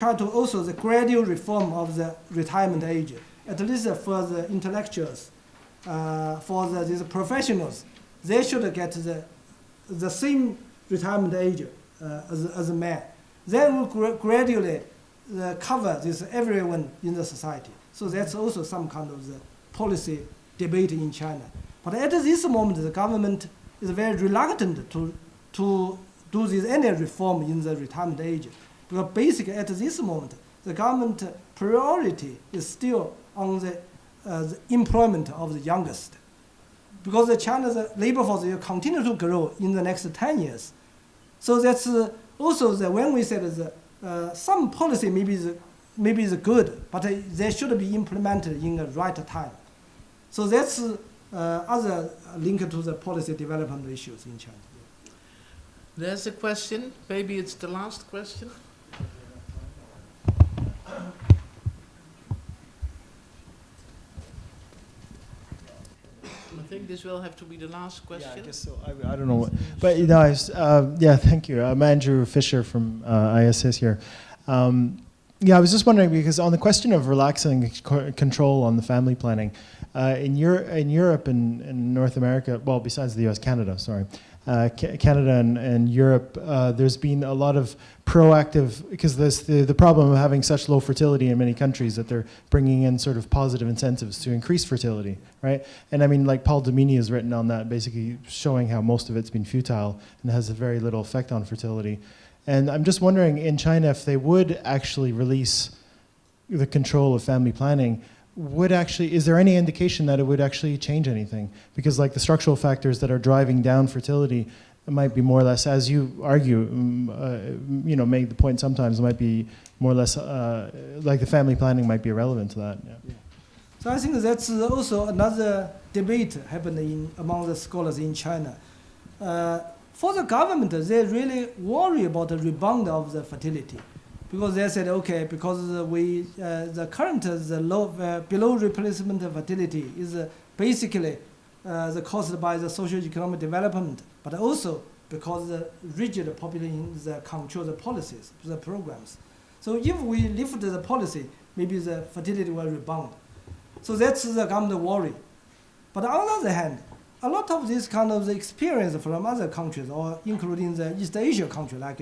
try to also the gradual reform of the retirement age, at least for the intellectuals, for these professionals. They should get the same retirement age as a man. They will gradually cover this everyone in the society. So that's also some kind of the policy debate in China. But at this moment, the government is very reluctant to do this any reform in the retirement age. Because basically at this moment, the government priority is still on the employment of the youngest. Because China's labor force will continue to grow in the next 10 years. So that's also when we said some policy maybe is good, but they should be implemented in the right time. So that's other link to the policy development issues in China. There's a question. Maybe it's the last question. I think this will have to be the last question. Yeah, I guess so. I don't know what, but you know, yeah, thank you. I'm Andrew Fisher from ISS here. Yeah, I was just wondering, because on the question of relaxing control on the family planning, in Europe and in North America, well, besides the US, Canada, sorry, Canada and Europe, there's been a lot of proactive, because there's the problem of having such low fertility in many countries that they're bringing in sort of positive incentives to increase fertility, right? And I mean, like Paul Domini has written on that, basically showing how most of it's been futile and has a very little effect on fertility. And I'm just wondering, in China, if they would actually release the control of family planning, is there any indication that it would actually change anything? Because like the structural factors that are driving down fertility might be more or less, as you argue, make the point sometimes, it might be more or less, like the family planning might be irrelevant to that. Yeah. Yeah. So I think that's also another debate happening among the scholars in China. For the government, they really worry about the rebound of the fertility, because they said, okay, because the current below replacement fertility is basically caused by the socio-economic development, but also because the rigid population control the policies, the programs. So if we lift the policy, maybe the fertility will rebound. So that's the government worry. But on the other hand, a lot of this kind of the experience from other countries, or including the East Asia countries, like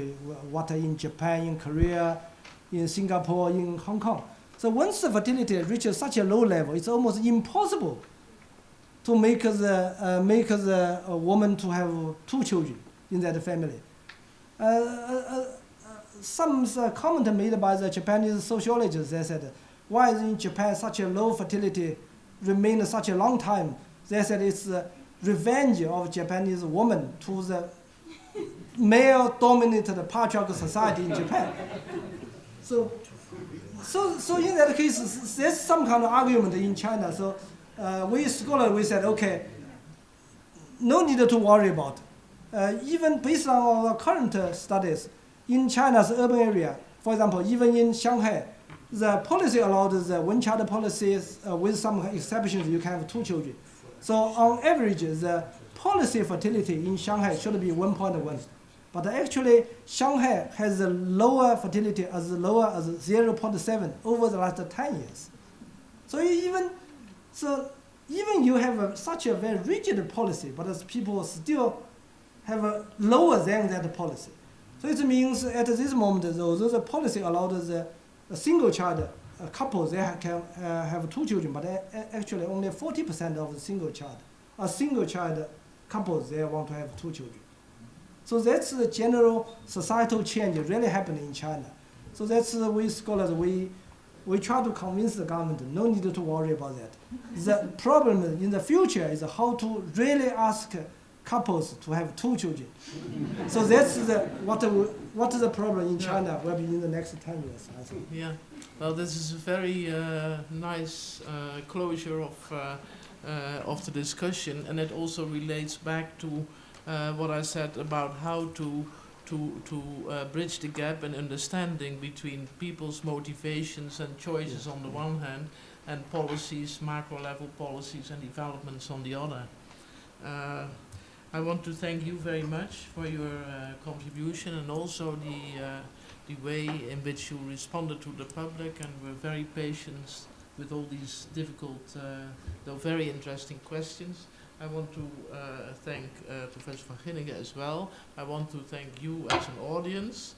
what in Japan, in Korea, in Singapore, in Hong Kong. So once the fertility reaches such a low level, it's almost impossible to make the woman to have 2 children in that family. Some comment made by the Japanese sociologists, they said, why is in Japan such a low fertility remained such a long time? They said it's revenge of Japanese women to the male-dominated patriarchal society in Japan. So in that case, there's some kind of argument in China. So we scholars, we said, okay, no need to worry about. Even based on our current studies, in China's urban area, for example, even in Shanghai, the policy allowed the one-child policies with some exceptions, you can have 2 children. So on average, the policy fertility in Shanghai should be 1.1. But actually, Shanghai has a lower fertility as lower as 0.7 over the last 10 years. So even you have such a very rigid policy, but as people still have a lower than that policy. So it means at this moment, although the policy allowed the single child couples, they can have 2 children, but actually only 40% of the single child couples, they want to have 2 children. So that's the general societal change really happening in China. So that's we scholars, we try to convince the government, no need to worry about that. The problem in the future is how to really ask couples to have 2 children. So that's what is the problem in China will be in the next 10 years, I think. Yeah. Well, this is a very nice closure of the discussion, and it also relates back to what I said about how to bridge the gap in understanding between people's motivations and choices on the one hand, and policies, macro-level policies and developments on the other. I want to thank you very much for your contribution, and also the way in which you responded to the public and were very patient with all these difficult, though very interesting questions. I want to thank Professor Xizhe as well. I want to thank you as an audience.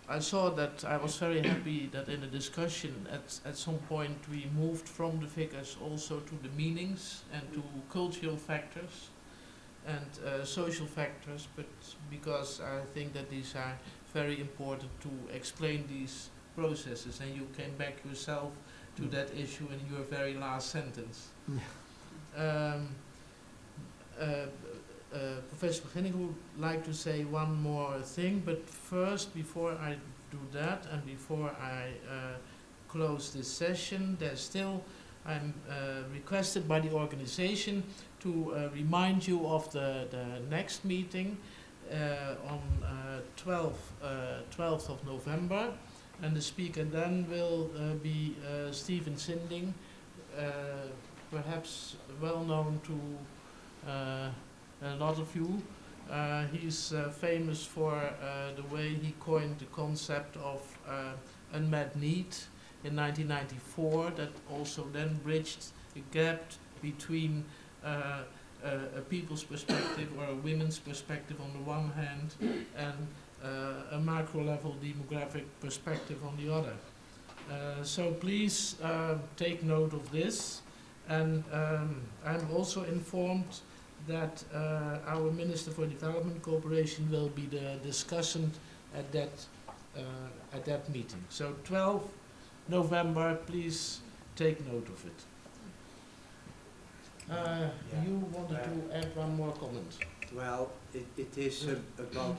I saw that I was very happy that in the discussion at some point we moved from the figures also to the meanings and to cultural factors and social factors, but because I think that these are very important to explain these processes, and you came back yourself to that issue in your very last sentence. Professor Xizhe would like to say one more thing, but first, before I do that and before I close this session, I'm requested by the organization to remind you of the next meeting on 12th of November, and the speaker then will be Stephen Sinding, perhaps well known to a lot of you. He's famous for the way he coined the concept of unmet need in 1994, that also then bridged a gap between a people's perspective or a women's perspective on the one hand and a macro level demographic perspective on the other. So please take note of this, and I'm also informed that our Minister for Development Cooperation will be the discussant at that meeting. So 12th November, please take note of it. You wanted to add one more comment? Well, it is about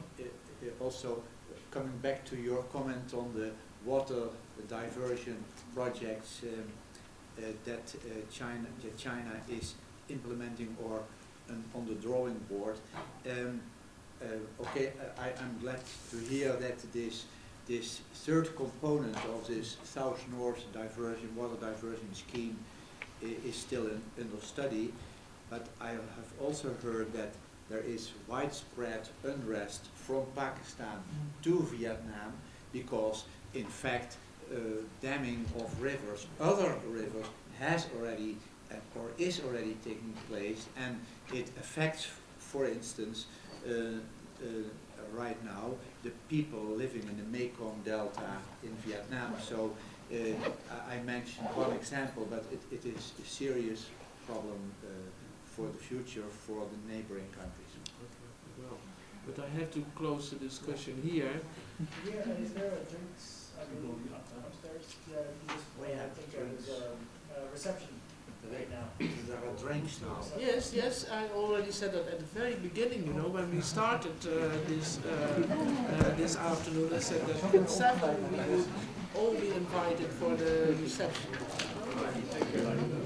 also coming back to your comment on the water diversion projects that China is implementing or on the drawing board. Okay, I'm glad to hear that this third component of this South-North diversion, water diversion scheme is still under study, but I have also heard that there is widespread unrest from Pakistan to Vietnam because, in fact, damming of rivers, other rivers, has already or is already taking place, and it affects, for instance, right now, the people living in the Mekong Delta in Vietnam. So I mentioned one example, but it is a serious problem for the future for the neighboring countries. Okay, well, but I have to close the discussion here. Yeah, is there a drinks upstairs? Yeah, I think there's a reception right now. There are drinks now. Yes, I already said that at the very beginning, you know, when we started this afternoon, I said that at 7 we would all be invited for the reception. Thank you.